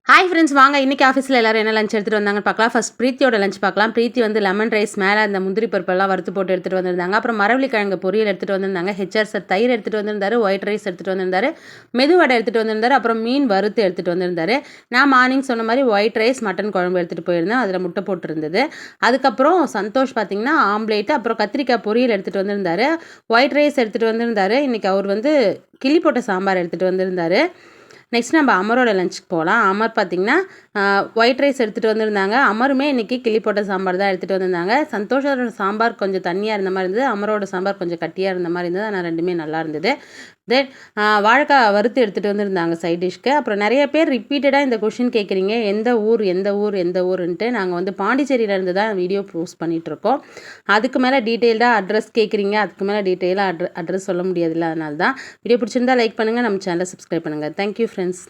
Hi friends, வாங்க இன்றைக்கி ஆஃபீஸில் எல்லோரும் என்ன லஞ்ச் எடுத்துகிட்டு வந்தாங்கன்னு பார்க்கலாம். ஃபஸ்ட் பிரீத்தியோட லஞ்ச் பார்க்கலாம். பிரீத்தி வந்து லெமன் ரைஸ் மேலே அந்த முந்திரி பருப்பெல்லாம் வறுத்து போட்டு எடுத்துகிட்டு வந்திருந்தாங்க. அப்புறம் மரவள்ளி கிழங்கு பொரியல் எடுத்துகிட்டு வந்திருந்தாங்க. ஹெச்ஆர் சார் தயிர் எடுத்துகிட்டு வந்திருந்தாரு. ஒயிட் ரைஸ் எடுத்துகிட்டு வந்திருந்தாரு. மெதுவடை எடுத்துகிட்டு வந்திருந்தாரு. அப்புறம் மீன் வறுத்து எடுத்துகிட்டு வந்திருந்தாரு. நான் மார்னிங் சொன்ன மாதிரி ஒயிட் ரைஸ் மட்டன் குழம்பு எடுத்துகிட்டு போயிருந்தேன். அதில் முட்டை போட்டிருந்தது. அதுக்கப்புறம் சந்தோஷ் பார்த்திங்கன்னா ஆம்லேட்டு, அப்புறம் கத்திரிக்காய் பொரியல் எடுத்துகிட்டு வந்திருந்தாரு. ஒயிட் ரைஸ் எடுத்துகிட்டு வந்திருந்தாரு. இன்றைக்கி அவர் வந்து கிள்ளி போட்ட சாம்பார் எடுத்துகிட்டு வந்திருந்தாரு. நெக்ஸ்ட் நம்ம அமரோட லஞ்சுக்கு போகலாம். அமர் பார்த்திங்கன்னா ஒயிட் ரைஸ் எடுத்துகிட்டு வந்திருந்தாங்க. அமருமே இன்றைக்கி கிள்ளி போட்ட சாம்பார் தான் எடுத்துகிட்டு வந்திருந்தாங்க. சந்தோஷோட சாம்பார் கொஞ்சம் தண்ணியாக இருந்த மாதிரி இருந்தது. அமரோட சாம்பார் கொஞ்சம் கட்டியாக இருந்த மாதிரி இருந்தது. ஆனால் ரெண்டுமே நல்லா இருந்தது. தென் வாழைக்காய் வறுத்து எடுத்துகிட்டு வந்திருந்தாங்க சைட் டிஷ்க்கு. அப்புறம் நிறைய பேர் ரிப்பீட்டடாக இந்த கொஷின் கேட்குறீங்க, எந்த ஊருன்ட்டு. நாங்கள் வந்து பாண்டிச்சேரியிலேருந்து தான் வீடியோ போஸ்ட் பண்ணிகிட்ருக்கோம். அதுக்கு மேலே டீட்டெயில்டாக அட்ரஸ் கேட்குறீங்க. அதுக்கு மேலே டீட்டெயிலாக அட்ரஸ் சொல்ல முடியாதுல்ல. அதனால தான் வீடியோ பிடிச்சிருந்தா லைக் பண்ணுங்கள், நம்ம சேனலை சப்ஸ்கிரைப் பண்ணுங்கள். Thank you friends.